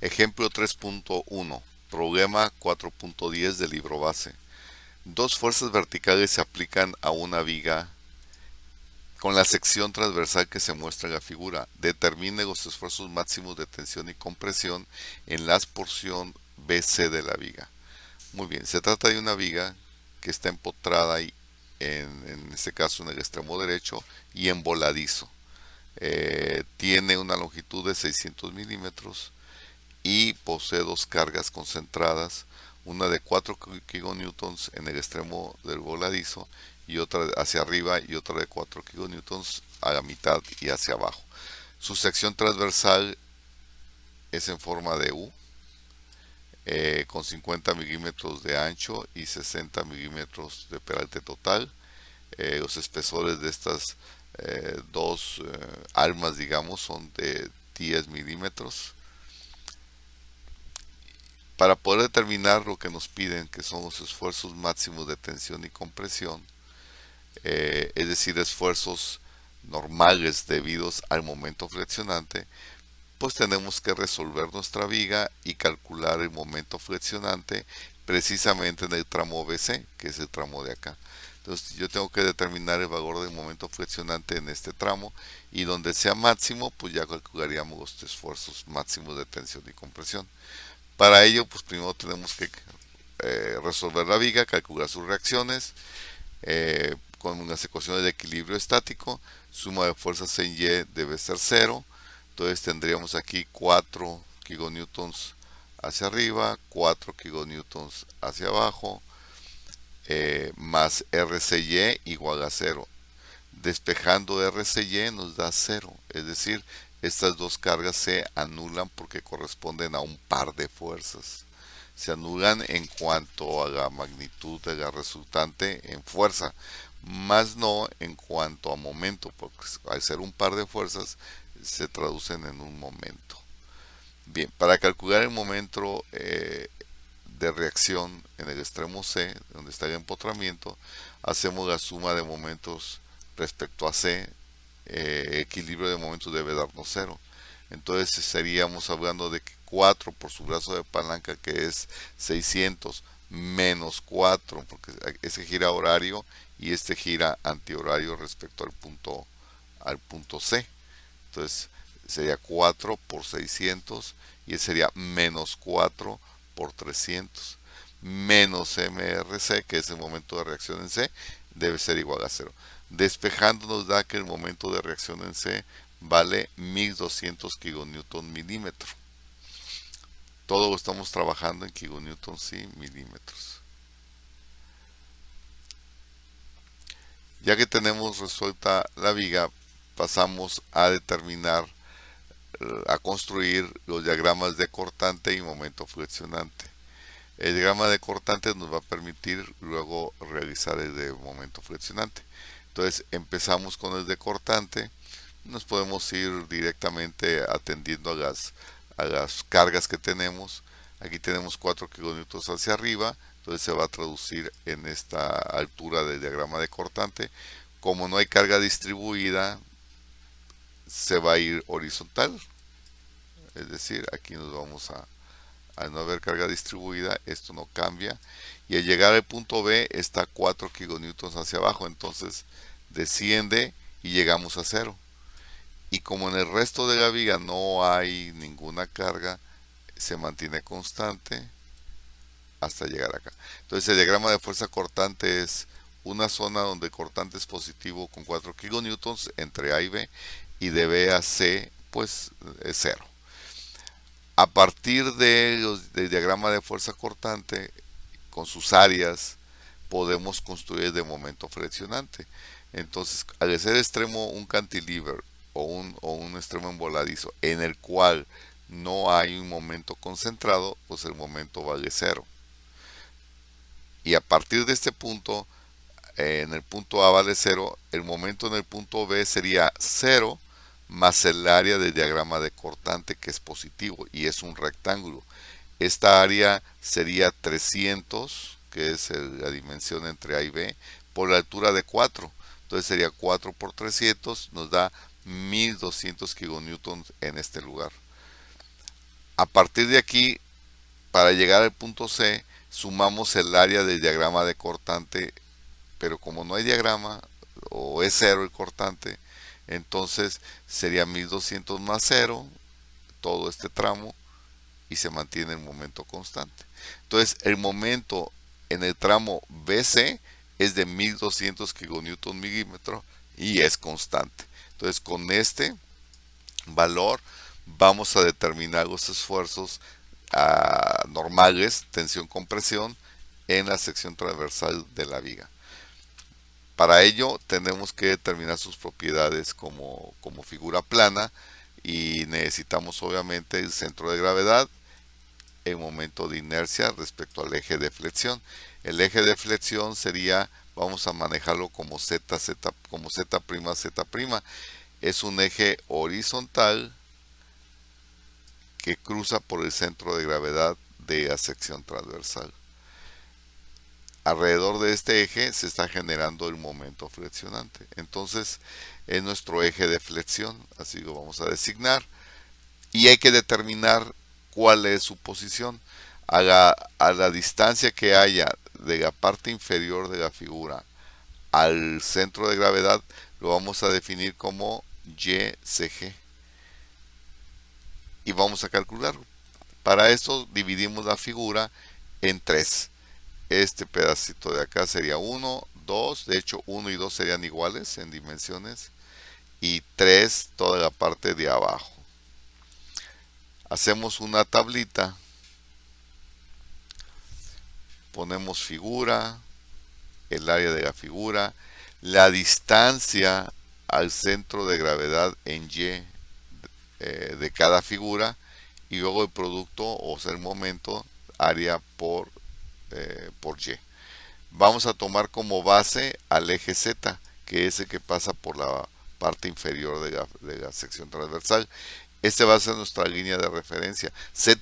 Ejemplo 3.1. Problema 4.10 del libro base. Dos fuerzas verticales se aplican a una viga con la sección transversal que se muestra en la figura. Determine los esfuerzos máximos de tensión y compresión en la porción BC de la viga. Muy bien, se trata de una viga que está empotrada en este caso en el extremo derecho y en voladizo. Tiene una longitud de 600 milímetros y posee dos cargas concentradas, una de 4 kilonewtons en el extremo del voladizo y otra hacia arriba y otra de 4 kilonewtons a la mitad y hacia abajo. Su sección transversal es en forma de U, con 50 milímetros de ancho y 60 milímetros de peralte total. Los espesores de estas dos armas, digamos, son de 10 milímetros. Para poder determinar lo que nos piden, que son los esfuerzos máximos de tensión y compresión, es decir, esfuerzos normales debidos al momento flexionante, pues tenemos que resolver nuestra viga y calcular el momento flexionante precisamente en el tramo BC, que es el tramo de acá. Entonces yo tengo que determinar el valor del momento flexionante en este tramo y donde sea máximo, pues ya calcularíamos los esfuerzos máximos de tensión y compresión. Para ello, pues primero tenemos que resolver la viga, calcular sus reacciones con las ecuaciones de equilibrio estático. Suma de fuerzas en Y debe ser cero. Entonces tendríamos aquí 4 kilonewtons hacia arriba, 4 kilonewtons hacia abajo, más RCY igual a cero. Despejando RCY nos da cero, es decir, estas dos cargas se anulan porque corresponden a un par de fuerzas. Se anulan en cuanto a la magnitud de la resultante en fuerza, más no en cuanto a momento, porque al ser un par de fuerzas se traducen en un momento. Bien, para calcular el momento de reacción en el extremo C, donde está el empotramiento, hacemos la suma de momentos respecto a C. Equilibrio de momentos debe darnos cero. Entonces estaríamos hablando de que 4 por su brazo de palanca, que es 600, menos 4, porque ese gira horario y este gira antihorario respecto al punto C. Entonces sería 4 por 600 y ese sería menos 4 por 300. Menos MRC, que es el momento de reacción en C, debe ser igual a cero. Despejando nos da que el momento de reacción en C vale 1200 kilonewton milímetro. Todo lo estamos trabajando en kilonewtons y milímetros. Ya que tenemos resuelta la viga, pasamos a determinar, a construir los diagramas de cortante y momento flexionante. El diagrama de cortante nos va a permitir luego realizar el de momento flexionante. Entonces empezamos con el de cortante. Nos podemos ir directamente atendiendo a las cargas que tenemos. Aquí tenemos 4 kilonewtons hacia arriba, entonces se va a traducir en esta altura del diagrama de cortante. Como no hay carga distribuida, se va a ir horizontal, es decir, aquí nos vamos al no haber carga distribuida, esto no cambia. Y al llegar al punto B está 4 kilonewtons hacia abajo, entonces desciende y llegamos a cero. Y como en el resto de la viga no hay ninguna carga, se mantiene constante hasta llegar acá. Entonces el diagrama de fuerza cortante es una zona donde el cortante es positivo con 4 kilonewtons entre A y B, y de B a C pues es cero. A partir del diagrama de fuerza cortante, con sus áreas, podemos construir de momento flexionante. Entonces, al ser extremo un cantilever o un extremo envoladizo en el cual no hay un momento concentrado, pues el momento vale cero. Y a partir de este punto, en el punto A vale cero, el momento en el punto B sería cero más el área del diagrama de cortante, que es positivo y es un rectángulo. Esta área sería 300, que es la dimensión entre A y B, por la altura de 4. Entonces sería 4 por 300, nos da 1200 kilonewtons en este lugar. A partir de aquí, para llegar al punto C, sumamos el área del diagrama de cortante, pero como no hay diagrama, o es cero el cortante, entonces sería 1200 más cero, todo este tramo, y se mantiene el momento constante. Entonces, el momento en el tramo BC es de 1200 kilonewton milímetro y es constante. Entonces, con este valor vamos a determinar los esfuerzos normales, tensión-compresión, en la sección transversal de la viga. Para ello tenemos que determinar sus propiedades como figura plana y necesitamos obviamente el centro de gravedad, el momento de inercia respecto al eje de flexión. El eje de flexión sería, vamos a manejarlo como Z, Z, como Z', Z'. Es un eje horizontal que cruza por el centro de gravedad de la sección transversal. Alrededor de este eje se está generando el momento flexionante. Entonces es nuestro eje de flexión, así lo vamos a designar. Y hay que determinar cuál es su posición. A la distancia que haya de la parte inferior de la figura al centro de gravedad, lo vamos a definir como YCG. Y vamos a calcularlo. Para esto dividimos la figura en tres. Este pedacito de acá sería 1, 2, de hecho 1 y 2 serían iguales en dimensiones, y 3 toda la parte de abajo. Hacemos una tablita, ponemos figura, el área de la figura, la distancia al centro de gravedad en Y de cada figura, y luego el producto, o sea el momento, área por Y. Vamos a tomar como base al eje Z, que es el que pasa por la parte inferior de la sección transversal. Este va a ser nuestra línea de referencia. Z'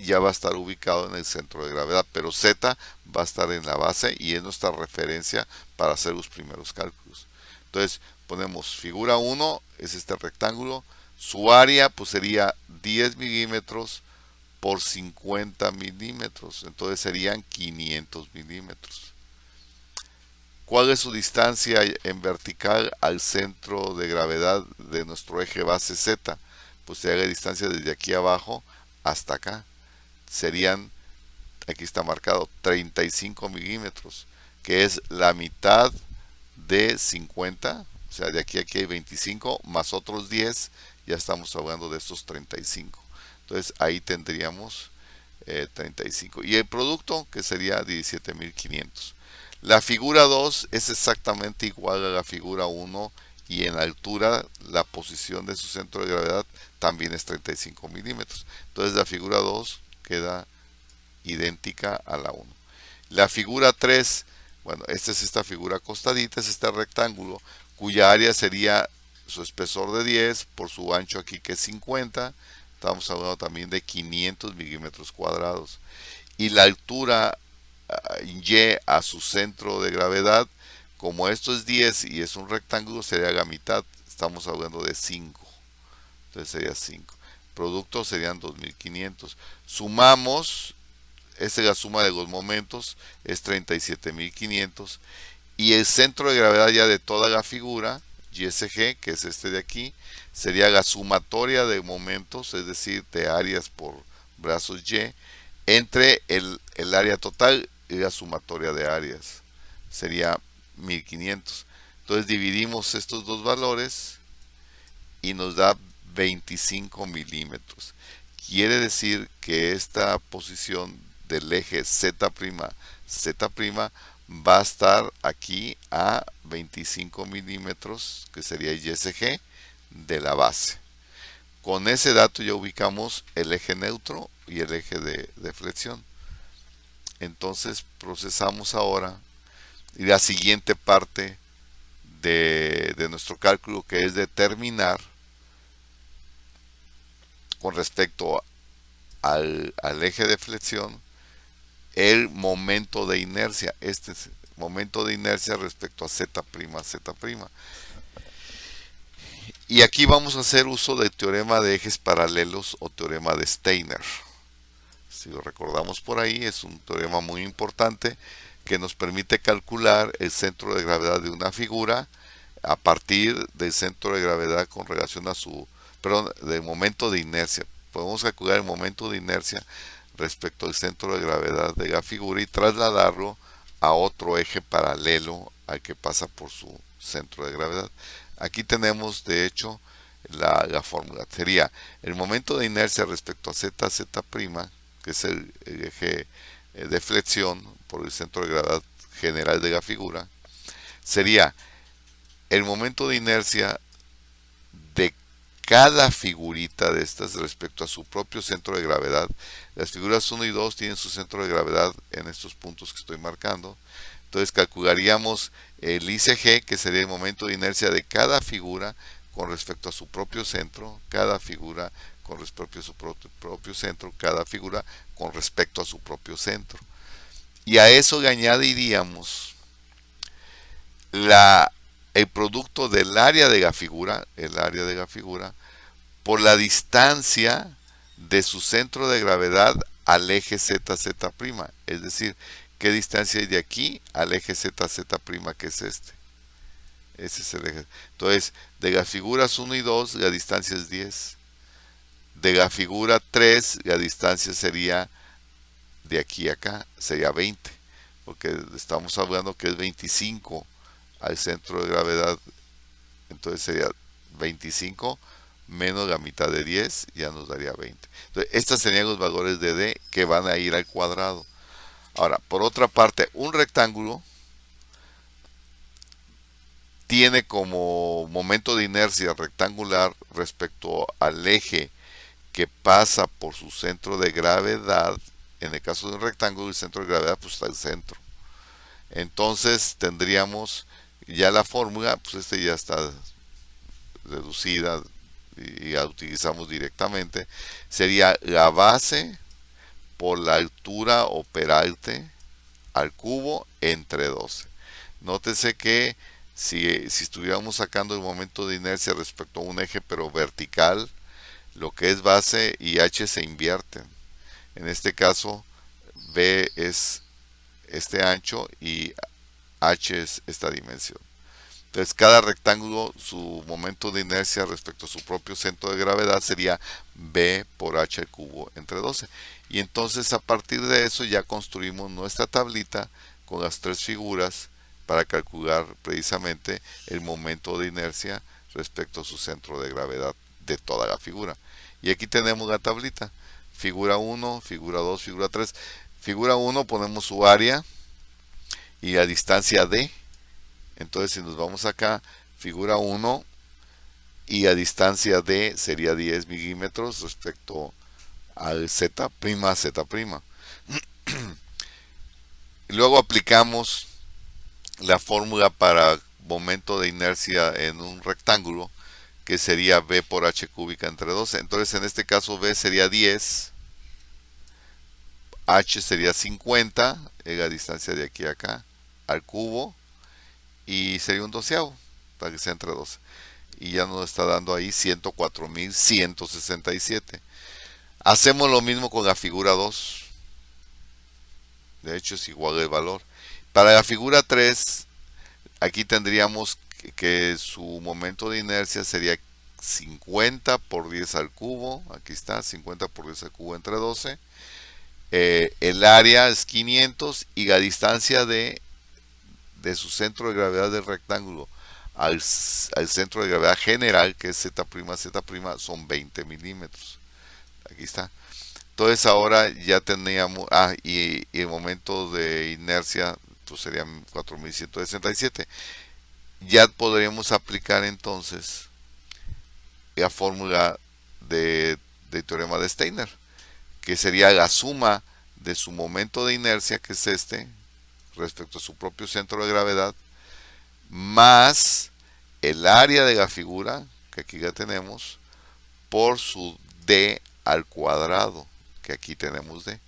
ya va a estar ubicado en el centro de gravedad, pero Z va a estar en la base y es nuestra referencia para hacer los primeros cálculos. Entonces ponemos figura 1, es este rectángulo. Su área pues sería 10 milímetros por 50 milímetros, entonces serían 500 milímetros. ¿Cuál es su distancia en vertical al centro de gravedad de nuestro eje base Z? Pues sería la distancia desde aquí abajo hasta acá. Serían, aquí está marcado, 35 milímetros, que es la mitad de 50, o sea, de aquí a aquí hay 25, más otros 10, ya estamos hablando de estos 35. Entonces ahí tendríamos 35. Y el producto, que sería 17.500. La figura 2 es exactamente igual a la figura 1 y en altura la posición de su centro de gravedad también es 35 milímetros. Entonces la figura 2 queda idéntica a la 1. La figura 3, bueno, esta es esta figura acostadita, es este rectángulo cuya área sería su espesor de 10 por su ancho aquí que es 50. Estamos hablando también de 500 milímetros cuadrados. Y la altura Y a su centro de gravedad, como esto es 10 y es un rectángulo, sería la mitad. Estamos hablando de 5. Entonces sería 5. Producto serían 2500. Sumamos, esta es la suma de los momentos, es 37.500. Y el centro de gravedad ya de toda la figura, YSG, que es este de aquí, sería la sumatoria de momentos, es decir, de áreas por brazos Y, entre el área total y la sumatoria de áreas. Sería 1500. Entonces dividimos estos dos valores y nos da 25 milímetros. Quiere decir que esta posición del eje Z', Z' va a estar aquí a 25 milímetros, que sería YSG, de la base. Con ese dato ya ubicamos el eje neutro y el eje de flexión. Entonces procesamos ahora la siguiente parte de nuestro cálculo, que es determinar con respecto al eje de flexión el momento de inercia. Este es momento de inercia respecto a Z', Z'. Y aquí vamos a hacer uso del teorema de ejes paralelos o teorema de Steiner. Si lo recordamos por ahí, es un teorema muy importante que nos permite calcular el centro de gravedad de una figura a partir del centro de gravedad con relación a su, perdón, del momento de inercia. Podemos calcular el momento de inercia respecto al centro de gravedad de la figura y trasladarlo a otro eje paralelo al que pasa por su centro de gravedad. Aquí tenemos de hecho la fórmula. Sería el momento de inercia respecto a z, z', que es el eje de flexión por el centro de gravedad general de la figura, sería el momento de inercia de cada figurita de estas respecto a su propio centro de gravedad. Las figuras 1 y 2 tienen su centro de gravedad en estos puntos que estoy marcando. Entonces calcularíamos el ICG, que sería el momento de inercia de cada figura con respecto a su propio centro, cada figura con respecto a su propio centro, cada figura con respecto a su propio centro. Y a eso le añadiríamos el producto del área de la figura, por la distancia de su centro de gravedad al eje ZZ', es decir, qué distancia hay de aquí al eje ZZ', que es este. Ese es el eje. Entonces, de las figuras 1 y 2, la distancia es 10. De la figura 3, la distancia sería de aquí a acá, sería 20. Porque estamos hablando que es 25 al centro de gravedad. Entonces sería 25 menos la mitad de 10, ya nos daría 20. Entonces, estos serían los valores de D que van a ir al cuadrado. Ahora, por otra parte, un rectángulo tiene como momento de inercia rectangular respecto al eje que pasa por su centro de gravedad. En el caso de un rectángulo, el centro de gravedad pues está al centro. Entonces tendríamos ya la fórmula, pues este ya está reducida y la utilizamos directamente. Sería la base por la altura o peralte al cubo entre 12. Nótese que si estuviéramos sacando el momento de inercia respecto a un eje pero vertical, lo que es base y h se invierten. En este caso, B es este ancho y h es esta dimensión. Entonces, cada rectángulo, su momento de inercia respecto a su propio centro de gravedad sería B por h al cubo entre 12. Y entonces, a partir de eso, ya construimos nuestra tablita con las tres figuras para calcular precisamente el momento de inercia respecto a su centro de gravedad de toda la figura. Y aquí tenemos la tablita. Figura 1, figura 2, figura 3. Figura 1 ponemos su área y la distancia D. Entonces, si nos vamos acá, figura 1 y a distancia D sería 10 milímetros respecto al Z', Z'. Luego aplicamos la fórmula para momento de inercia en un rectángulo, que sería B por h cúbica entre 12. Entonces, en este caso, B sería 10, h sería 50, la distancia de aquí a acá, al cubo, y sería un doceavo, para que sea entre 12. Y ya nos está dando ahí 104.167. Hacemos lo mismo con la figura 2. De hecho, es igual el valor. Para la figura 3, aquí tendríamos que su momento de inercia sería 50 por 10 al cubo. Aquí está, 50 por 10 al cubo entre 12. El área es 500 y la distancia de su centro de gravedad del rectángulo al centro de gravedad general, que es Z', Z', son 20 milímetros. Aquí está. Entonces ahora ya teníamos, y el momento de inercia pues serían 4167. Ya podríamos aplicar entonces la fórmula del teorema de Steiner, que sería la suma de su momento de inercia, que es este, respecto a su propio centro de gravedad, más el área de la figura, que aquí ya tenemos, por su D al cuadrado, que aquí tenemos D.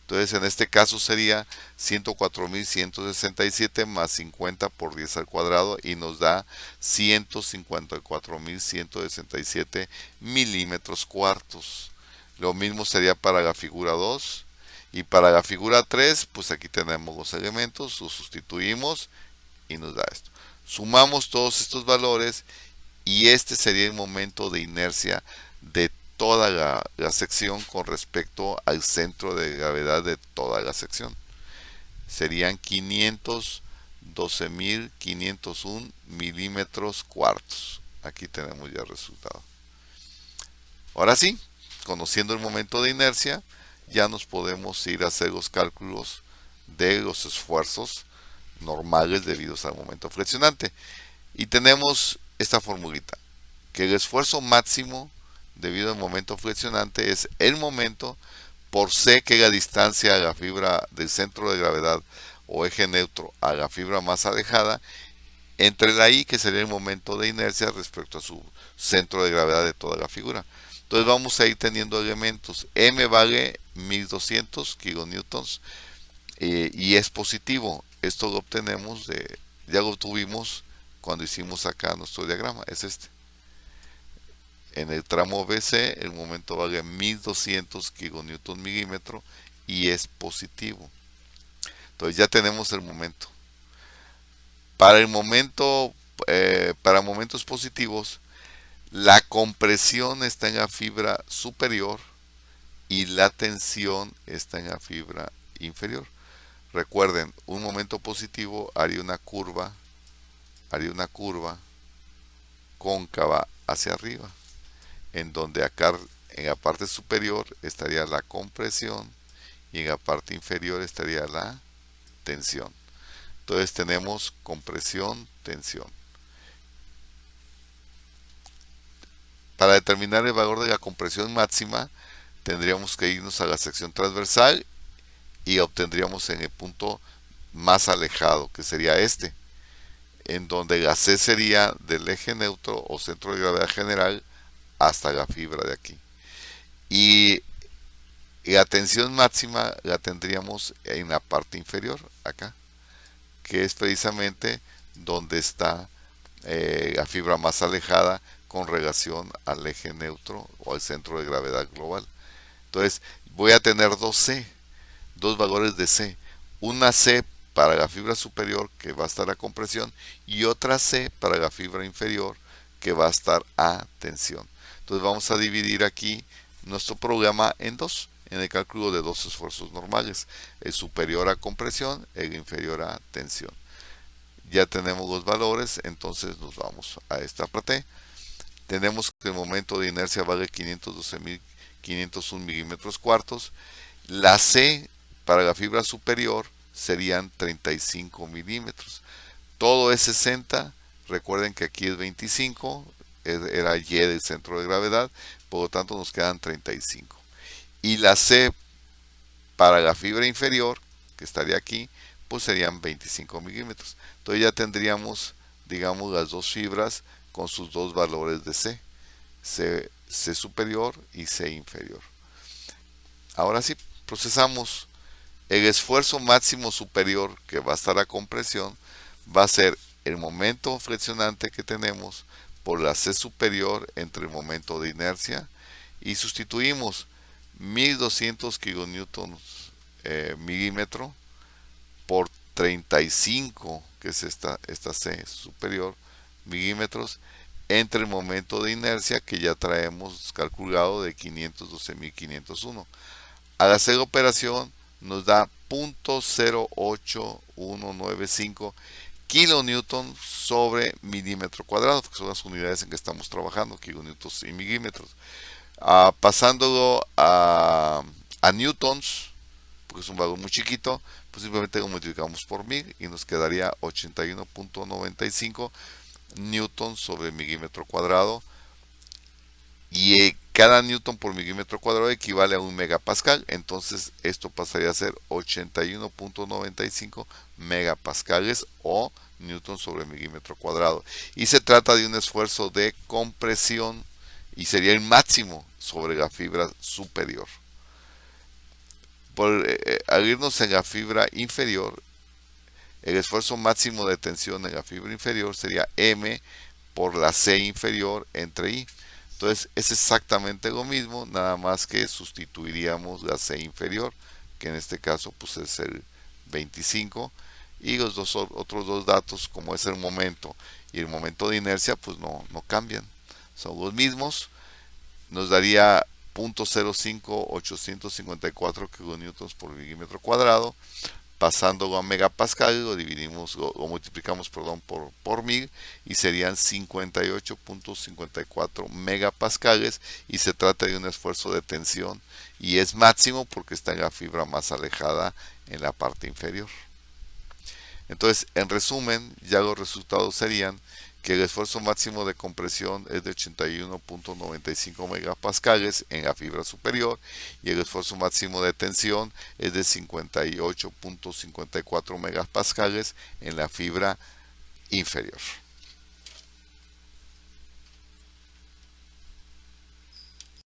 Entonces en este caso sería 104.167 más 50 por 10 al cuadrado y nos da 154.167 milímetros cuartos. Lo mismo sería para la figura 2. Y para la figura 3, pues aquí tenemos los elementos, los sustituimos y nos da esto. Sumamos todos estos valores y este sería el momento de inercia de toda la sección con respecto al centro de gravedad de toda la sección. Serían 512.501 milímetros cuartos. Aquí tenemos ya el resultado. Ahora sí, conociendo el momento de inercia, ya nos podemos ir a hacer los cálculos de los esfuerzos normales debidos al momento flexionante. Y tenemos esta formulita, que el esfuerzo máximo debido al momento flexionante es el momento por C, que es la distancia a la fibra del centro de gravedad o eje neutro a la fibra más alejada, entre la I, que sería el momento de inercia respecto a su centro de gravedad de toda la figura. Entonces vamos a ir teniendo elementos. M vale 1200 kilonewtons y es positivo. Esto lo obtenemos ya lo obtuvimos cuando hicimos acá nuestro diagrama. Es este. En el tramo BC el momento vale 1200 kilonewton milímetro y es positivo. Entonces ya tenemos el momento. Para momentos positivos, la compresión está en la fibra superior y la tensión está en la fibra inferior. Recuerden, un momento positivo haría una curva cóncava hacia arriba, en donde acá en la parte superior estaría la compresión y en la parte inferior estaría la tensión. Entonces tenemos compresión, tensión. Para determinar el valor de la compresión máxima, tendríamos que irnos a la sección transversal y obtendríamos en el punto más alejado, que sería este, en donde la C sería del eje neutro o centro de gravedad general hasta la fibra de aquí. Y la tensión máxima la tendríamos en la parte inferior, acá, que es precisamente donde está la fibra más alejada con relación al eje neutro o al centro de gravedad global. Entonces voy a tener dos valores de C. Una C para la fibra superior, que va a estar a compresión, y otra C para la fibra inferior, que va a estar a tensión. Entonces vamos a dividir aquí nuestro programa en dos, en el cálculo de dos esfuerzos normales, el superior a compresión, el inferior a tensión. Ya tenemos los valores, entonces nos vamos a esta parte. Tenemos que el momento de inercia vale 512.501 milímetros cuartos. La C para la fibra superior serían 35 milímetros. Todo es 60. Recuerden que aquí es 25. Era Y del centro de gravedad. Por lo tanto nos quedan 35. Y la C para la fibra inferior, que estaría aquí, pues serían 25 milímetros. Entonces ya tendríamos, digamos, las dos fibras con sus dos valores de C. C superior y C inferior. Ahora sí, procesamos. El esfuerzo máximo superior, que va a estar a compresión, va a ser el momento flexionante que tenemos por la C superior entre el momento de inercia, y sustituimos 1200 kilonewtons milímetro por 35, que es esta C superior, milímetros, entre el momento de inercia que ya traemos calculado de 512.501. Al hacer la operación nos da 0.08195 kilonewton sobre milímetro cuadrado, que son las unidades en que estamos trabajando, kilonewtons y milímetros. Pasándolo a newtons, porque es un valor muy chiquito, pues simplemente lo multiplicamos por 1000 y nos quedaría 81.95 newtons sobre milímetro cuadrado, y cada newton por milímetro cuadrado equivale a un megapascal. Entonces esto pasaría a ser 81.95 megapascales o newton sobre milímetro cuadrado, y se trata de un esfuerzo de compresión y sería el máximo sobre la fibra superior. Al irnos en la fibra inferior, el esfuerzo máximo de tensión en la fibra inferior sería M por la C inferior entre I. Entonces es exactamente lo mismo, nada más que sustituiríamos la C inferior, que en este caso pues es el 25, y los otros dos datos, como es el momento y el momento de inercia, pues no cambian, son los mismos. Nos daría 0.05854 kilonewtons por milímetro cuadrado. Pasándolo a megapascal, lo dividimos, lo multiplicamos, perdón, por 1000 y serían 58.54 megapascales, y se trata de un esfuerzo de tensión y es máximo porque está en la fibra más alejada en la parte inferior. Entonces, en resumen, ya los resultados serían que el esfuerzo máximo de compresión es de 81.95 megapascales en la fibra superior y el esfuerzo máximo de tensión es de 58.54 megapascales en la fibra inferior.